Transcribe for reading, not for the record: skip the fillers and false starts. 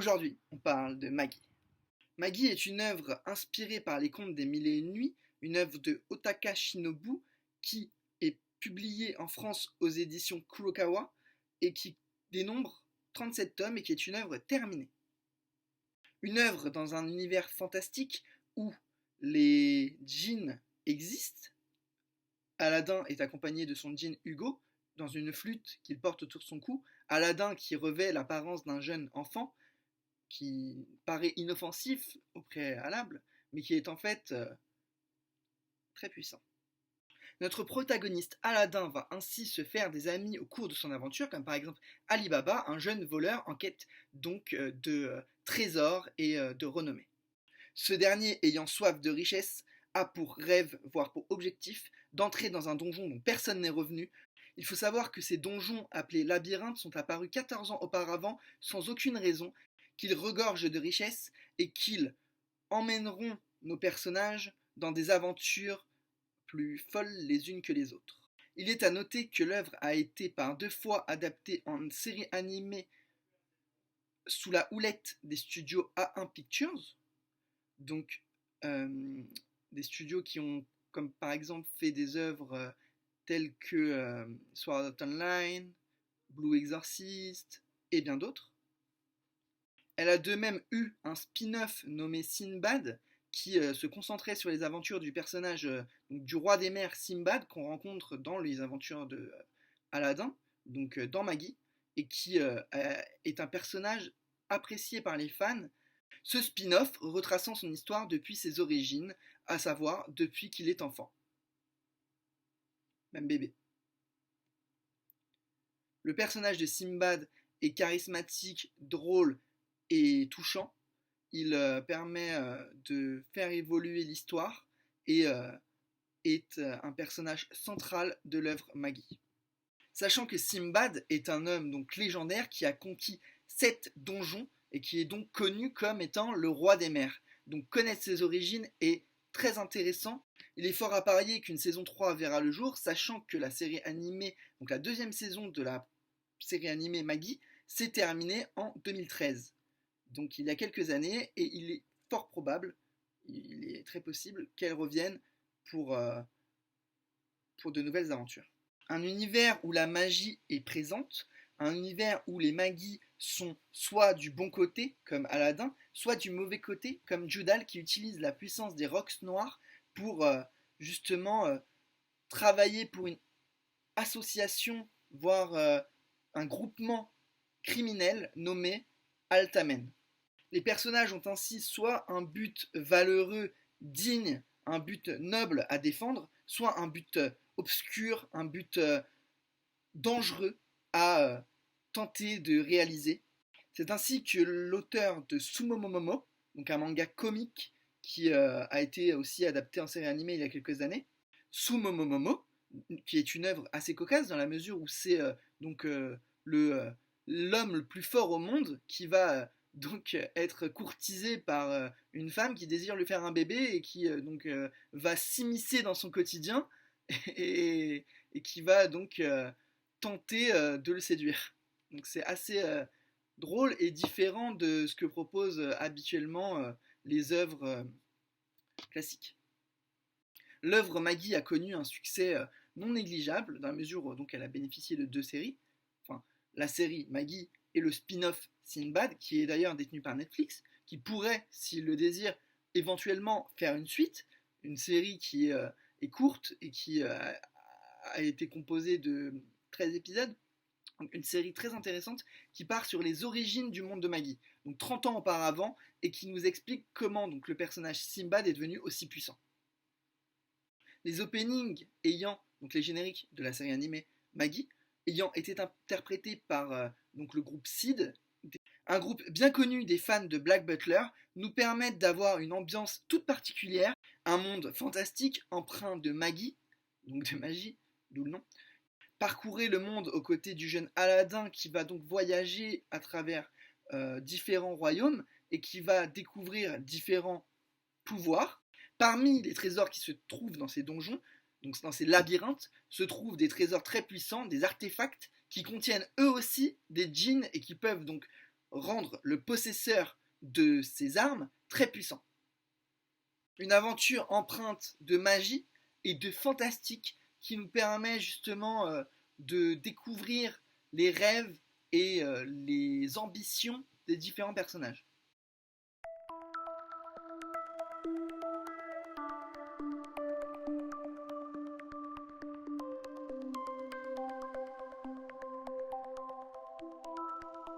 Aujourd'hui, on parle de Maggie. Maggie est une œuvre inspirée par les contes des Mille et une nuits, une œuvre de Otaka Shinobu qui est publiée en France aux éditions Kurokawa et qui dénombre 37 tomes et qui est une œuvre terminée. Une œuvre dans un univers fantastique où les djinns existent. Aladdin est accompagné de son djinn Hugo dans une flûte qu'il porte autour de son cou. Aladdin qui revêt l'apparence d'un jeune enfant qui paraît inoffensif au préalable, mais qui est en fait très puissant. Notre protagoniste Aladdin va ainsi se faire des amis au cours de son aventure, comme par exemple Ali Baba, un jeune voleur en quête donc de trésors et de renommée. Ce dernier, ayant soif de richesse, a pour rêve, voire pour objectif, d'entrer dans un donjon dont personne n'est revenu. Il faut savoir que ces donjons appelés labyrinthes sont apparus 14 ans auparavant sans aucune raison, qu'ils regorgent de richesses et qu'ils emmèneront nos personnages dans des aventures plus folles les unes que les autres. Il est à noter que l'œuvre a été par 2 fois adaptée en série animée sous la houlette des studios A1 Pictures, donc des studios qui ont, comme par exemple, fait des œuvres telles que Sword Art Online, Blue Exorcist et bien d'autres. Elle a de même eu un spin-off nommé Sinbad qui se concentrait sur les aventures du personnage donc, du roi des mers Sinbad qu'on rencontre dans les aventures de Aladdin, donc dans Maggie, et qui est un personnage apprécié par les fans. Ce spin-off retraçant son histoire depuis ses origines, à savoir depuis qu'il est enfant. Même bébé. Le personnage de Sinbad est charismatique, drôle et touchant. Il permet de faire évoluer l'histoire et est un personnage central de l'œuvre Maggie. Sachant que Sinbad est un homme donc légendaire qui a conquis 7 donjons et qui est donc connu comme étant le roi des mers. Donc connaître ses origines est très intéressant. Il est fort à parier qu'une saison 3 verra le jour, sachant que la série animée, donc la 2e saison de la série animée Maggie, s'est terminée en 2013. Donc il y a quelques années, et il est fort probable, il est très possible qu'elle revienne pour de nouvelles aventures. Un univers où la magie est présente, un univers où les Maggie sont soit du bon côté, comme Aladdin, soit du mauvais côté, comme Judal, qui utilise la puissance des Rocs noirs pour justement travailler pour une association, voire un groupement criminel nommé Altamen. Les personnages ont ainsi soit un but valeureux, digne, un but noble à défendre, soit un but obscur, un but dangereux à tenter de réaliser. C'est ainsi que l'auteur de Sumomomomo, donc un manga comique qui a été aussi adapté en série animée il y a quelques années, Sumomomomo, qui est une œuvre assez cocasse dans la mesure où c'est donc l'homme le plus fort au monde qui va donc être courtisé par une femme qui désire lui faire un bébé et qui donc va s'immiscer dans son quotidien et qui va donc tenter de le séduire. Donc c'est assez drôle et différent de ce que proposent habituellement les œuvres classiques. L'œuvre Maggie a connu un succès non négligeable dans la mesure où donc elle a bénéficié de 2 séries, enfin la série Maggie et le spin-off Sinbad, qui est d'ailleurs détenu par Netflix, qui pourrait, s'il le désire, éventuellement faire une suite, une série qui est courte et qui a été composée de 13 épisodes, donc une série très intéressante qui part sur les origines du monde de Maggie, donc 30 ans auparavant, et qui nous explique comment donc, le personnage Sinbad est devenu aussi puissant. Les openings ayant, donc les génériques de la série animée Maggie, ayant été interprétés par donc le groupe Seed, un groupe bien connu des fans de Black Butler, nous permettent d'avoir une ambiance toute particulière, un monde fantastique empreint de Maggie, donc de magie, d'où le nom. Parcourez le monde aux côtés du jeune Aladdin qui va donc voyager à travers différents royaumes et qui va découvrir différents pouvoirs. Parmi les trésors qui se trouvent dans ces donjons, donc dans ces labyrinthes, se trouvent des trésors très puissants, des artefacts qui contiennent eux aussi des djinns et qui peuvent donc rendre le possesseur de ces armes très puissant. Une aventure empreinte de magie et de fantastique qui nous permet justement de découvrir les rêves et les ambitions des différents personnages.